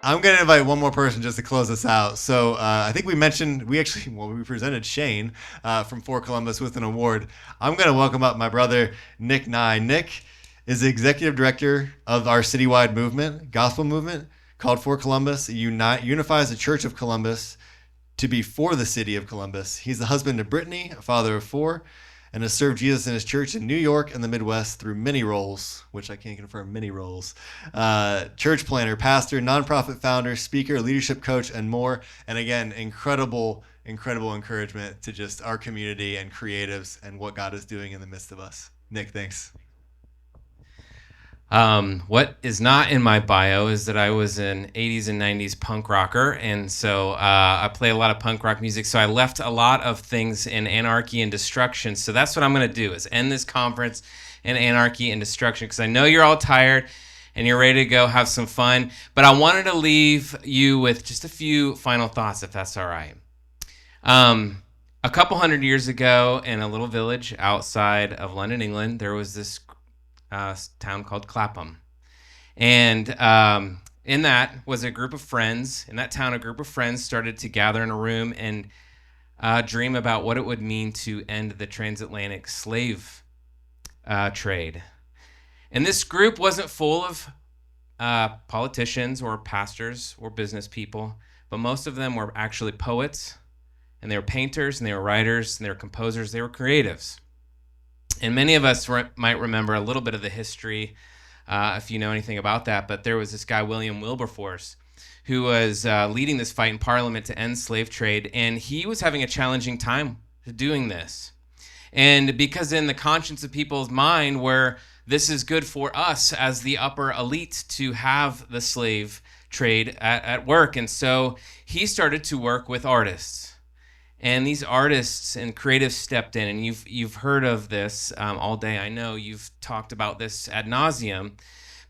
I'm going to invite one more person just to close us out. So I think we presented Shane from For Columbus with an award. I'm going to welcome up my brother, Nick Nye. Nick is the executive director of our citywide movement, gospel movement, called For Columbus. It unifies the Church of Columbus to be for the city of Columbus. He's the husband of Brittany, a father of four, and has served Jesus in his church in New York and the Midwest through many roles, which I can't confirm many roles. Church planner, pastor, nonprofit founder, speaker, leadership coach, and more. And again, incredible encouragement to just our community and creatives and what God is doing in the midst of us. Nick, thanks. What is not in my bio is that I was an 80s and 90s punk rocker, and so I play a lot of punk rock music, so I left a lot of things in anarchy and destruction. So that's what I'm going to do, is end this conference in anarchy and destruction, because I know you're all tired and you're ready to go have some fun, but I wanted to leave you with just a few final thoughts, if that's all right. A couple hundred years ago, in a little village outside of London, England, there was this town called Clapham. And in that was a group of friends. In that town, a group of friends started to gather in a room and dream about what it would mean to end the transatlantic slave trade. And this group wasn't full of politicians or pastors or business people, but most of them were actually poets, and they were painters, and they were writers, and they were composers, they were creatives. And many of us might remember a little bit of the history, if you know anything about that, but there was this guy, William Wilberforce, who was leading this fight in Parliament to end slave trade, and he was having a challenging time doing this. And because in the conscience of people's mind, where this is good for us as the upper elite to have the slave trade at work. And so he started to work with artists. And these artists and creatives stepped in, and you've heard of this all day. I know you've talked about this ad nauseum.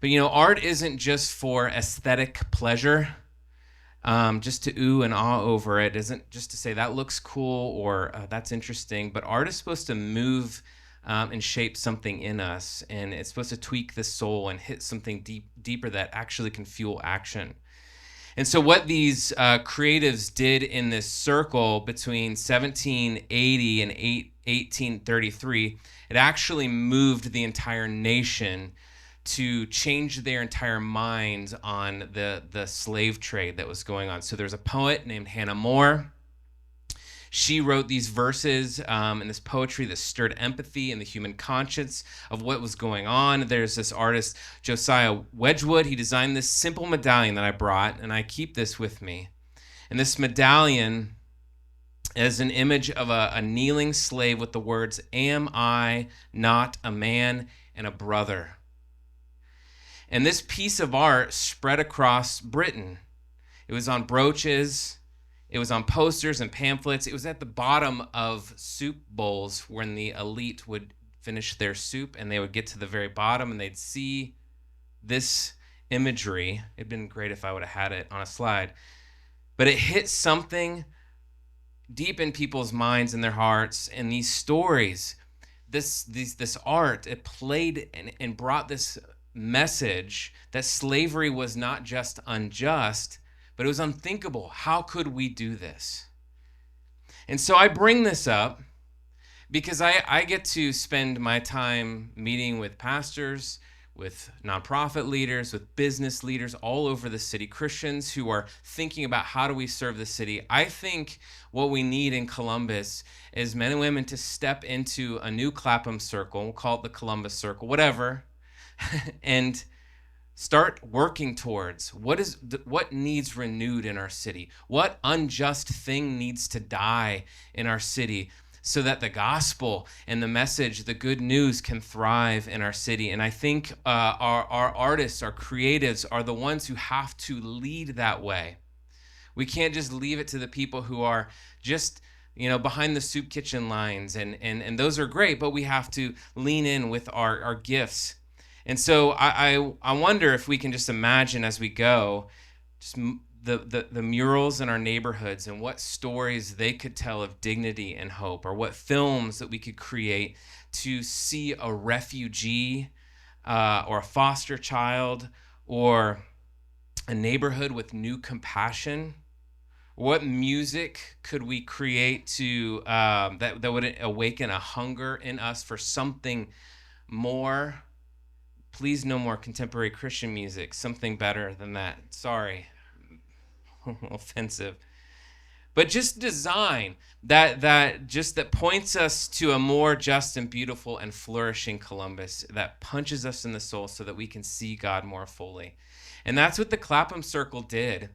But, art isn't just for aesthetic pleasure, just to ooh and ah over it. It isn't just to say that looks cool or that's interesting. But art is supposed to move and shape something in us, and it's supposed to tweak the soul and hit something deeper that actually can fuel action. And so what these creatives did in this circle between 1780 and 1833, it actually moved the entire nation to change their entire minds on the slave trade that was going on. So there's a poet named Hannah More. She wrote these verses and this poetry that stirred empathy in the human conscience of what was going on. There's this artist, Josiah Wedgwood. He designed this simple medallion that I brought, and I keep this with me. And this medallion is an image of a kneeling slave with the words, "Am I not a man and a brother?" And this piece of art spread across Britain. It was on brooches. It was on posters and pamphlets. It was at the bottom of soup bowls when the elite would finish their soup, and they would get to the very bottom and they'd see this imagery. It'd been great if I would have had it on a slide. But it hit something deep in people's minds and their hearts, and these stories, this art, it played and brought this message that slavery was not just unjust, but it was unthinkable. How could we do this? And so I bring this up because I get to spend my time meeting with pastors, with nonprofit leaders, with business leaders all over the city, Christians who are thinking about how do we serve the city. I think what we need in Columbus is men and women to step into a new Clapham circle, we'll call it the Columbus Circle, whatever, and start working towards what needs renewed in our city, what unjust thing needs to die in our city, so that the gospel and the message, the good news, can thrive in our city. And I think our artists, our creatives, are the ones who have to lead that way. We can't just leave it to the people who are just behind the soup kitchen lines, and those are great, but we have to lean in with our gifts. And so I wonder if we can just imagine as we go, just the murals in our neighborhoods and what stories they could tell of dignity and hope, or what films that we could create to see a refugee or a foster child or a neighborhood with new compassion? What music could we create to that would awaken a hunger in us for something more? Please, no more contemporary Christian music. Something better than that. Sorry, offensive. But just design that points us to a more just and beautiful and flourishing Columbus that punches us in the soul so that we can see God more fully. And that's what the Clapham Circle did.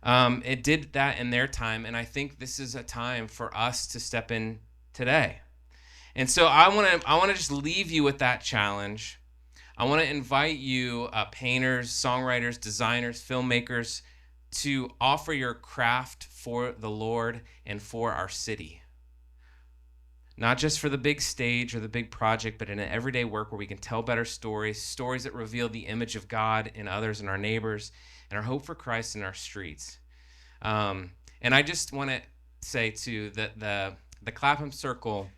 It did that in their time, and I think this is a time for us to step in today. And so I want to just leave you with that challenge. I want to invite you, painters, songwriters, designers, filmmakers, to offer your craft for the Lord and for our city. Not just for the big stage or the big project, but in an everyday work where we can tell better stories, stories that reveal the image of God in others and our neighbors, and our hope for Christ in our streets. And I just want to say too that the Clapham Circle,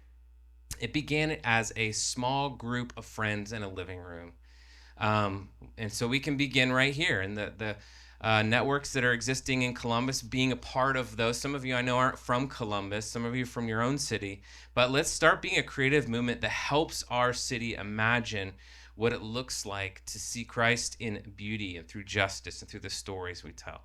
it began as a small group of friends in a living room. And so we can begin right here, and the networks that are existing in Columbus, being a part of those. Some of you I know aren't from Columbus, some of you from your own city, but let's start being a creative movement that helps our city imagine what it looks like to see Christ in beauty and through justice and through the stories we tell.